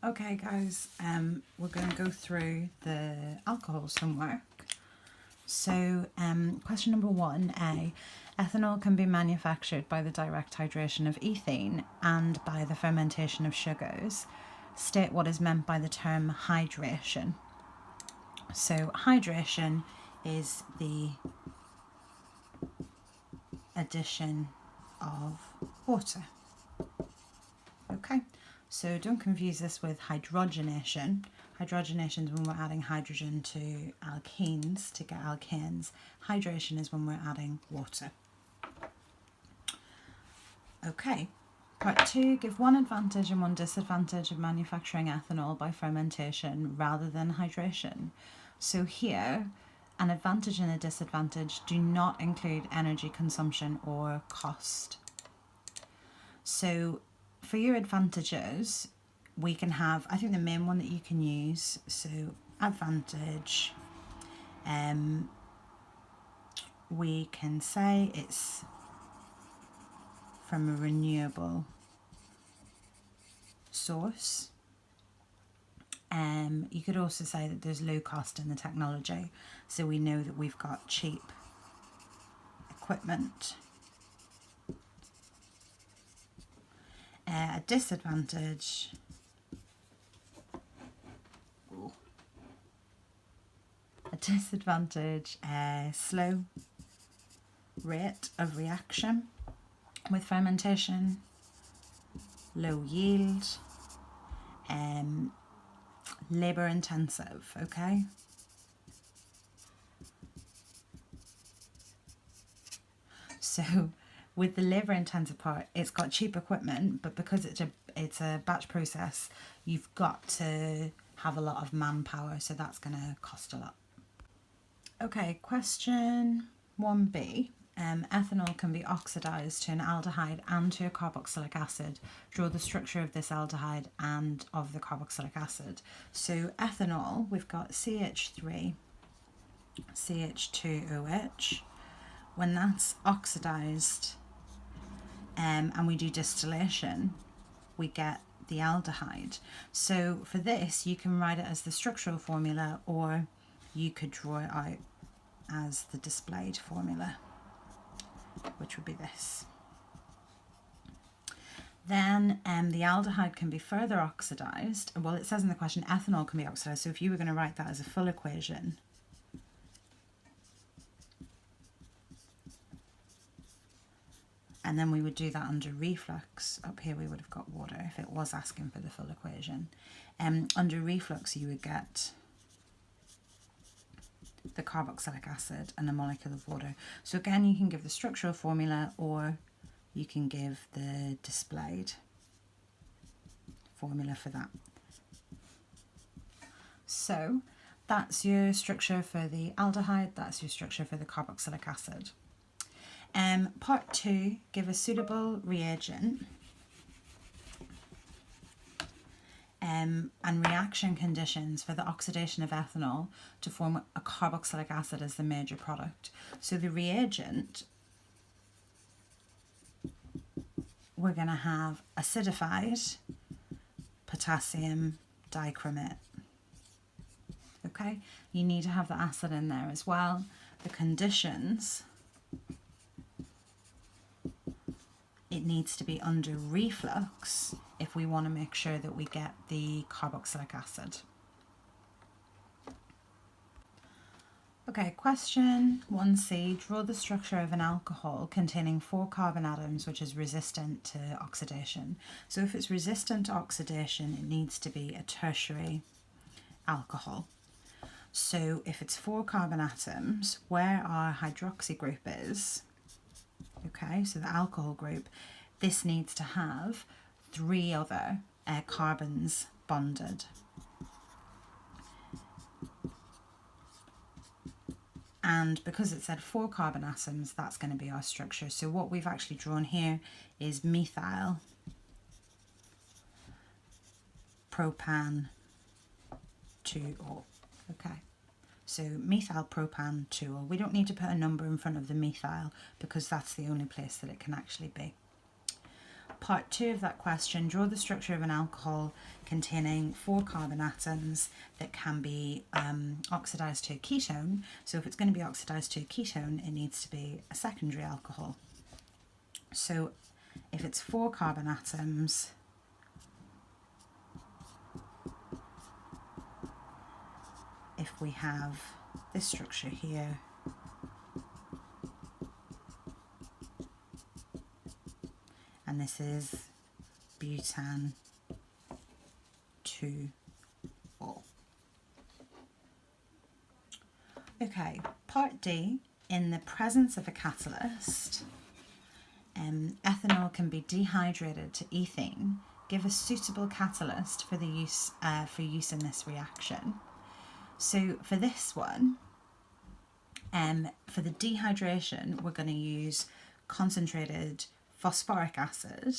Okay guys, we're going to go through the alcohols homework. So question number 1A, ethanol can be manufactured by the direct hydration of ethene and by the fermentation of sugars. State what is meant by the term hydration. So hydration is the addition of water. Okay, so don't confuse this with hydrogenation. Hydrogenation is when we're adding hydrogen to alkenes to get alkanes. Hydration is when we're adding water. Okay, part 2, give one advantage and one disadvantage of manufacturing ethanol by fermentation rather than hydration. So here, an advantage and a disadvantage do not include energy consumption or cost. So for your advantages, we can have, I think the main one that you can use, so advantage, we can say it's from a renewable source. You could also say that there's low cost in the technology, so we know that we've got cheap equipment. A disadvantage, slow rate of reaction with fermentation, low yield, labour intensive, okay? So with the labour intensive part, it's got cheap equipment, but because it's a batch process, you've got to have a lot of manpower, so that's going to cost a lot. Okay, question 1B. Ethanol can be oxidised to an aldehyde and to a carboxylic acid. Draw the structure of this aldehyde and of the carboxylic acid. So ethanol, we've got CH3, CH2OH. When that's oxidised and we do distillation, we get the aldehyde. So for this, you can write it as the structural formula, or you could draw it out as the displayed formula, which would be this. Then the aldehyde can be further oxidised. Well, it says in the question ethanol can be oxidised, so if you were going to write that as a full equation, and then we would do that under reflux. Up here we would have got water if it was asking for the full equation. Under reflux you would get the carboxylic acid and a molecule of water. So again, you can give the structural formula, or you can give the displayed formula for that. So that's your structure for the aldehyde, that's your structure for the carboxylic acid. Part 2, give a suitable reagent and reaction conditions for the oxidation of ethanol to form a carboxylic acid as the major product. So the reagent, we're going to have acidified potassium dichromate. Okay, you need to have the acid in there as well. The conditions, it needs to be under reflux if we want to make sure that we get the carboxylic acid. Okay, question 1C, draw the structure of an alcohol containing 4 carbon atoms which is resistant to oxidation. So if it's resistant to oxidation, it needs to be a tertiary alcohol. So if it's 4 carbon atoms, where our hydroxy group is, okay, so the alcohol group, this needs to have 3 other carbons bonded. And because it said 4 carbon atoms, that's going to be our structure. So what we've actually drawn here is methyl propan 2-ol. Okay, so methyl propan 2-ol. We don't need to put a number in front of the methyl because that's the only place that it can actually be. part 2 of that question, draw the structure of an alcohol containing 4 carbon atoms that can be oxidized to a ketone. So if it's going to be oxidized to a ketone, it needs to be a secondary alcohol. So if it's 4 carbon atoms, if we have this structure here, and this is butan 2-ol. Okay, part D, in the presence of a catalyst, ethanol can be dehydrated to ethene. Give a suitable catalyst for use in this reaction. So for this one, for the dehydration, we're going to use concentrated phosphoric acid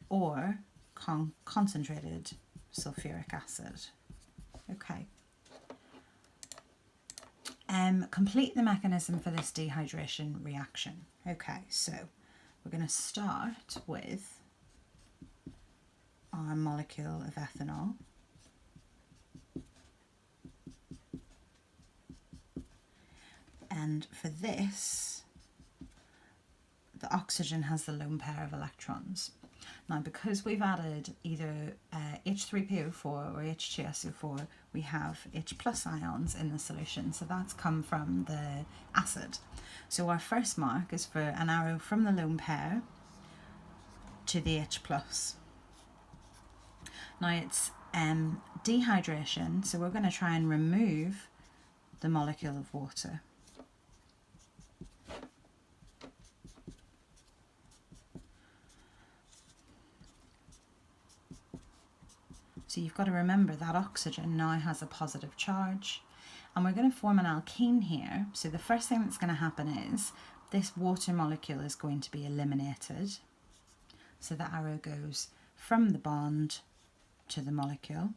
or concentrated sulfuric acid. Okay. Complete the mechanism for this dehydration reaction. Okay, so we're going to start with our molecule of ethanol. And for this, the oxygen has the lone pair of electrons. Now, because we've added either H3PO4 or H2SO4, we have H plus ions in the solution. So that's come from the acid. So our first mark is for an arrow from the lone pair to the H plus. Now it's dehydration, so we're going to try and remove the molecule of water. So you've got to remember that oxygen now has a positive charge, and we're going to form an alkene here. So the first thing that's going to happen is this water molecule is going to be eliminated. So the arrow goes from the bond to the molecule.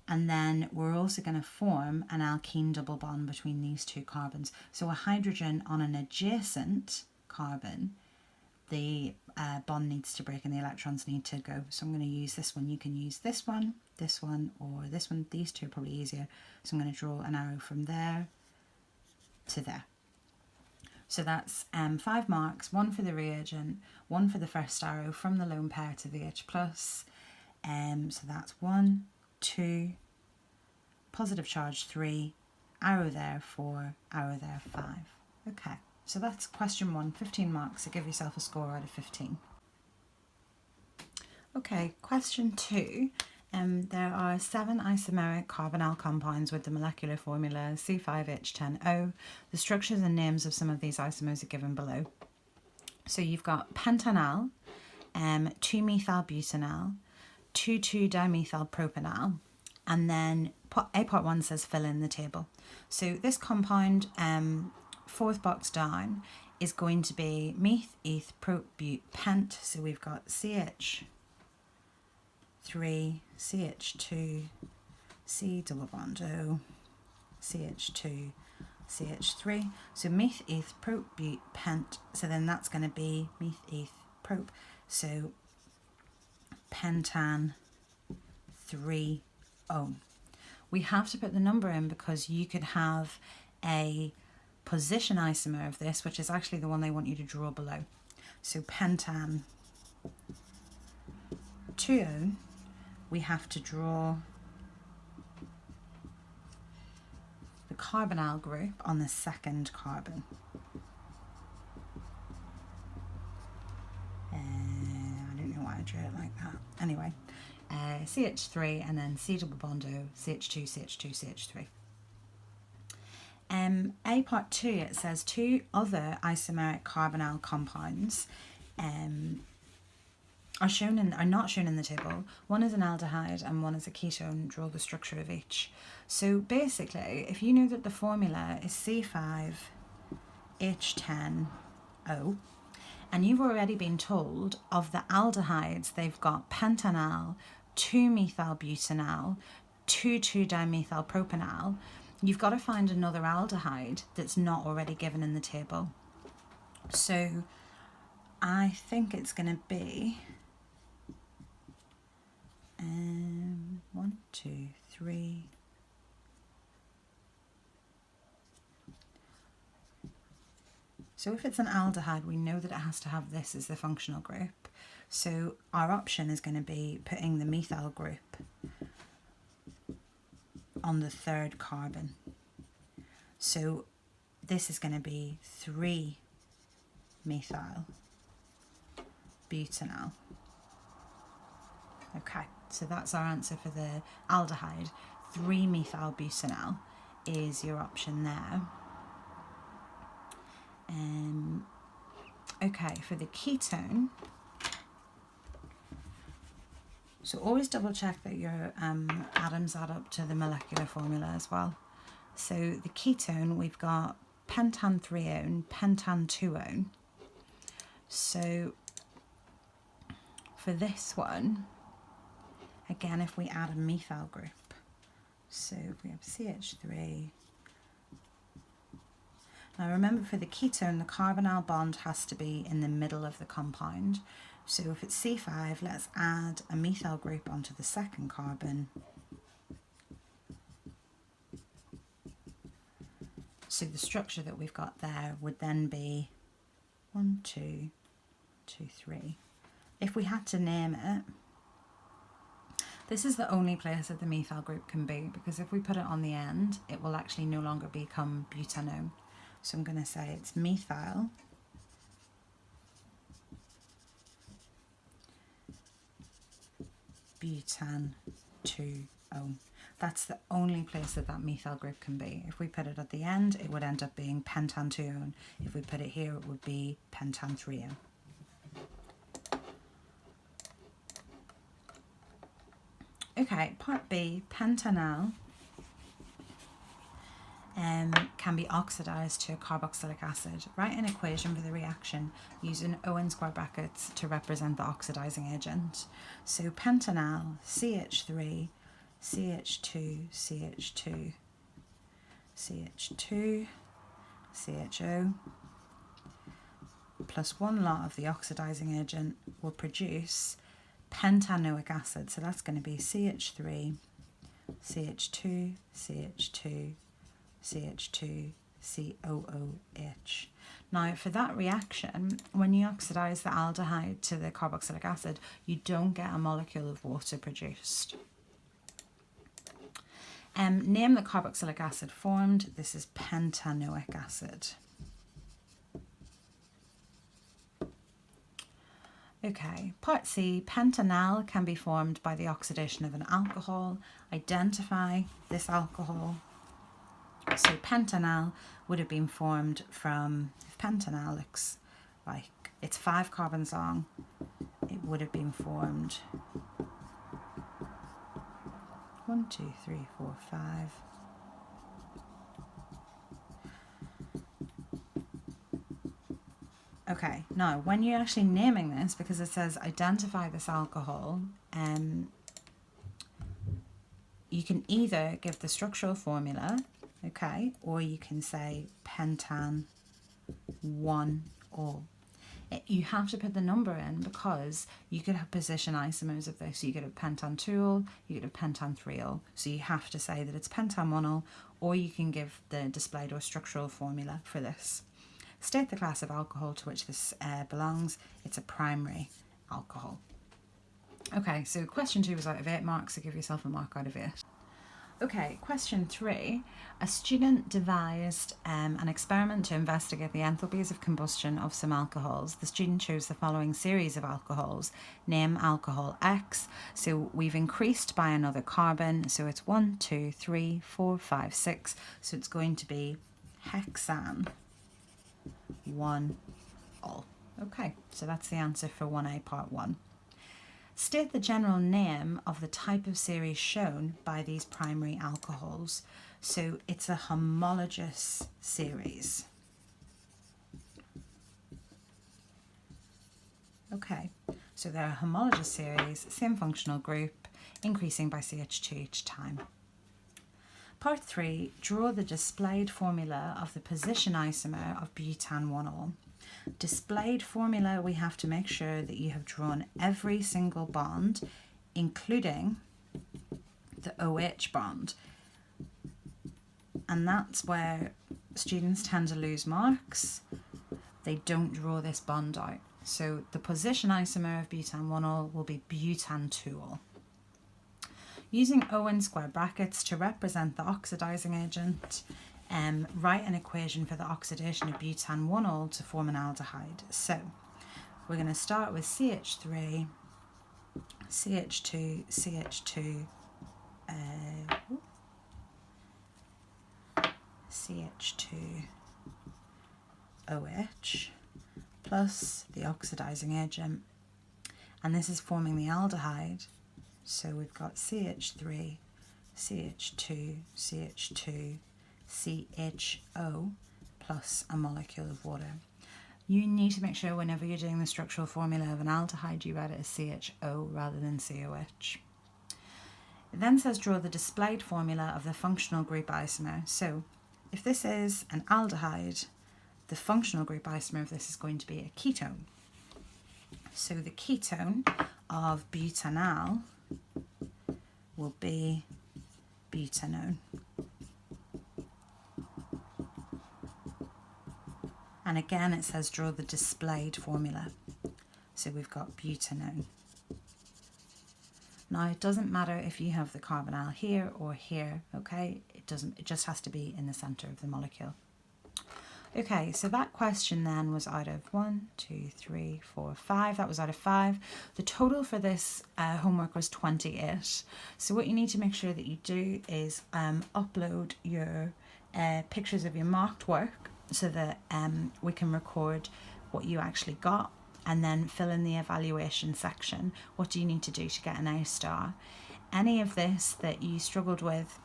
And then we're also going to form an alkene double bond between these 2 carbons. So a hydrogen on an adjacent carbon, the bond needs to break and the electrons need to go. So I'm going to use this one. You can use this one, or this one. These 2 are probably easier. So I'm going to draw an arrow from there to there. So that's 5 marks, 1 for the reagent, 1 for the first arrow from the lone pair to the H plus. So that's 1, 2, positive charge 3, arrow there 4, arrow there 5. Okay, so that's question 1, 15 marks, so give yourself a score out of 15. Okay, question 2. There are 7 isomeric carbonyl compounds with the molecular formula C5H10O. The structures and names of some of these isomers are given below. So you've got pentanal, 2-methylbutanal, 2,2-dimethylpropanal, and then A part 1 says fill in the table. So this compound, 4th box down, is going to be meth, eth, prop, but, pent. So we've got CH3, CH2, C double bond O, CH2, CH3. So meth, eth, prop, but, pent. So then that's going to be meth, eth, prop. So pentan 3-O. We have to put the number in because you could have a position isomer of this, which is actually the one they want you to draw below. So pentan 2-O, we have to draw the carbonyl group on the 2nd carbon. I don't know why I drew it like that. Anyway, CH3 and then C double bond O, CH2, CH2, CH3. A part 2, it says 2 other isomeric carbonyl compounds are not shown in the table. One is an aldehyde and one is a ketone. Draw the structure of each. So basically, if you know that the formula is C5H10O, and you've already been told of the aldehydes, they've got pentanal, 2-methylbutanal, 2,2-dimethylpropanal. You've got to find another aldehyde that's not already given in the table. So I think it's going to be 1, 2, 3. So if it's an aldehyde, we know that it has to have this as the functional group. So our option is going to be putting the methyl group on the 3rd carbon. So this is going to be 3-methyl butanol. Okay, so that's our answer for the aldehyde. 3-methyl butanol is your option there. Okay, for the ketone, so always double check that your atoms add up to the molecular formula as well. So the ketone, we've got pentan 3-one, pentan 2-one. So for this one, again, if we add a methyl group, so if we have CH3. Now remember, for the ketone, the carbonyl bond has to be in the middle of the compound. So if it's C5, let's add a methyl group onto the 2nd carbon. So the structure that we've got there would then be 1, 2, 2, 3. If we had to name it, this is the only place that the methyl group can be, because if we put it on the end, it will actually no longer become butanone. So I'm going to say it's methyl butan 2-one. That's the only place that that methyl group can be. If we put it at the end, it would end up being pentan 2-one. If we put it here, it would be pentan 3-one. Okay, part B, pentanal can be oxidized to carboxylic acid. Write an equation for the reaction using O in square brackets to represent the oxidizing agent. So pentanal, CH3, CH2, CH2, CH2, CHO, plus 1 lot of the oxidizing agent will produce pentanoic acid. So that's going to be CH3, CH2, CH2, CH2, COOH. Now for that reaction, when you oxidize the aldehyde to the carboxylic acid, you don't get a molecule of water produced. Name the carboxylic acid formed. This is pentanoic acid. Okay, part C, pentanal can be formed by the oxidation of an alcohol. Identify this alcohol. So pentanal would have been formed from, if pentanal looks like it's 5 carbons long, it would have been formed 1, 2, 3, 4, 5. Okay, now when you're actually naming this, because it says identify this alcohol, you can either give the structural formula, okay, or you can say pentan 1-ol. You have to put the number in because you could have position isomers of this. So you could have pentan 2-ol, you could have pentan 3-ol. So you have to say that it's pentan 1-ol, or you can give the displayed or structural formula for this. State the class of alcohol to which this belongs. It's a primary alcohol. Okay, so question 2 was out of 8 marks, so give yourself a mark out of 8. Okay, question 3. A student devised an experiment to investigate the enthalpies of combustion of some alcohols. The student chose the following series of alcohols. Name alcohol X. So we've increased by another carbon. So it's 1, 2, 3, 4, 5, 6. So it's going to be hexane 1-ol. Okay, so that's the answer for 1A part 1. State the general name of the type of series shown by these primary alcohols. So it's a homologous series. Okay, so they're a homologous series, same functional group, increasing by CH2 each time. Part 3, draw the displayed formula of the position isomer of butan 1-ol. Displayed formula, we have to make sure that you have drawn every single bond, including the OH bond. And that's where students tend to lose marks. They don't draw this bond out. So the position isomer of butan-1-ol will be butan-2-ol. Using O in square brackets to represent the oxidizing agent, write an equation for the oxidation of butan-1-ol to form an aldehyde. So we're going to start with CH3, CH2, CH2, CH2, OH, plus the oxidizing agent, and this is forming the aldehyde. So we've got CH3, CH2, CH2, CHO, plus a molecule of water. You need to make sure whenever you're doing the structural formula of an aldehyde, you write it as CHO rather than COH. It then says draw the displayed formula of the functional group isomer. So if this is an aldehyde, the functional group isomer of this is going to be a ketone. So the ketone of butanal will be butanone. And again, it says draw the displayed formula. So we've got butanone. Now, it doesn't matter if you have the carbonyl here or here, okay? It just has to be in the center of the molecule. Okay, so that question then was out of 1, 2, 3, 4, 5. That was out of 5. The total for this homework was 28. So what you need to make sure that you do is upload your pictures of your marked work so that we can record what you actually got, and then fill in the evaluation section. What do you need to do to get an A star? Any of this that you struggled with,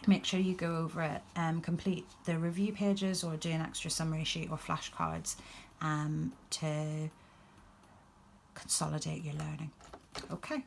make sure you go over it, complete the review pages or do an extra summary sheet or flashcards to consolidate your learning. Okay.